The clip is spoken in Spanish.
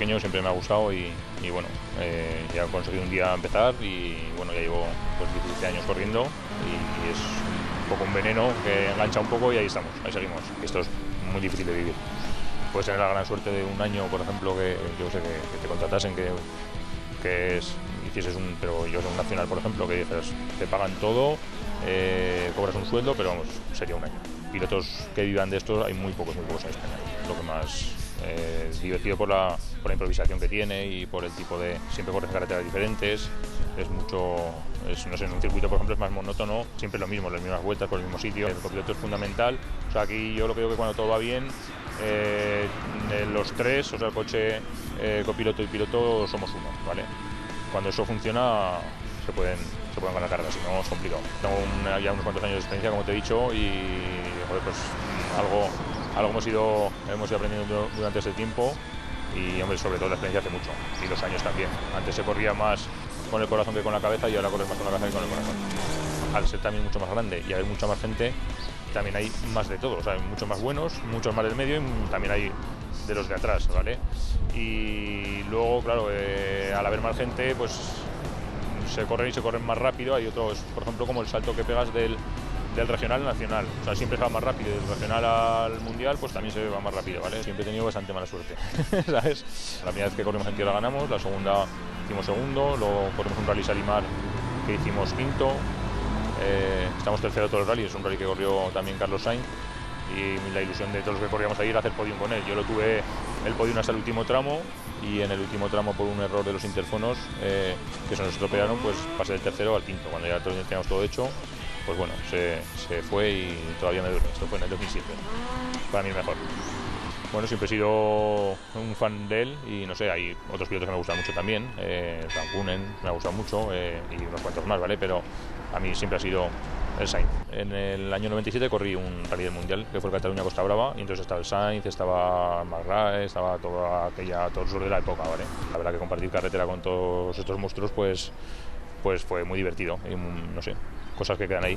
pequeño siempre me ha gustado y bueno, ya he conseguido un día empezar y bueno, ya llevo pues 17 años corriendo y es un poco un veneno que engancha un poco y ahí estamos, ahí seguimos. Esto es muy difícil de vivir. Puedes tener la gran suerte de un año, por ejemplo, que yo sé que te contratasen, hicieses pero yo sé, un nacional, por ejemplo, que dices, te pagan todo, cobras un sueldo, pero vamos, sería un año. Pilotos que vivan de esto hay muy pocos en España. Lo que más divertido por la improvisación que tiene y por el tipo de... Siempre corres carreteras diferentes, no sé, en un circuito, por ejemplo, es más monótono, siempre lo mismo, las mismas vueltas por el mismo sitio. El copiloto es fundamental. O sea, aquí yo lo que digo que cuando todo va bien, los tres, o sea, el coche, copiloto y piloto, somos uno, ¿vale? Cuando eso funciona, se pueden ganar carreras, si no es complicado. Tengo ya unos cuantos años de experiencia, como te he dicho, y joder, pues algo hemos ido aprendiendo durante ese tiempo y, hombre, sobre todo la experiencia hace mucho, y los años también. Antes se corría más con el corazón que con la cabeza y ahora corres más con la cabeza que con el corazón. Al ser también mucho más grande y haber mucha más gente, también hay más de todo, o sea, hay muchos más buenos, muchos más del medio y también hay de los de atrás, ¿vale? Y luego, claro, al haber más gente, pues se corren más rápido. Hay otros, por ejemplo, como el salto que pegas del regional al nacional, o sea, siempre se va más rápido, del regional al mundial, pues también se va más rápido, ¿vale? Siempre he tenido bastante mala suerte, ¿sabes? La primera vez que corrimos en tierra ganamos, la segunda hicimos segundo, luego corrimos un rally Salimar que hicimos quinto, estamos tercero todos los rallies, es un rally que corrió también Carlos Sainz y la ilusión de todos los que corríamos ahí era hacer podium con él. Yo lo tuve el podium hasta el último tramo y en el último tramo, por un error de los interfonos que se nos estropearon, pues pasé del tercero al quinto. Cuando ya teníamos todo hecho, pues bueno, se fue y todavía me duele. Esto fue en el 2007, para mí el mejor. Bueno, siempre he sido un fan de él y no sé, hay otros pilotos que me gustan mucho también, Raikkonen me ha gustado mucho y unos cuantos más, ¿vale? Pero a mí siempre ha sido el Sainz. En el año 97 corrí un rally del mundial que fue el Cataluña-Costa Brava y entonces estaba el Sainz, estaba Marraes, estaba todos los de la época, ¿vale? La verdad que compartir carretera con todos estos monstruos pues fue muy divertido y no sé, cosas que quedan ahí.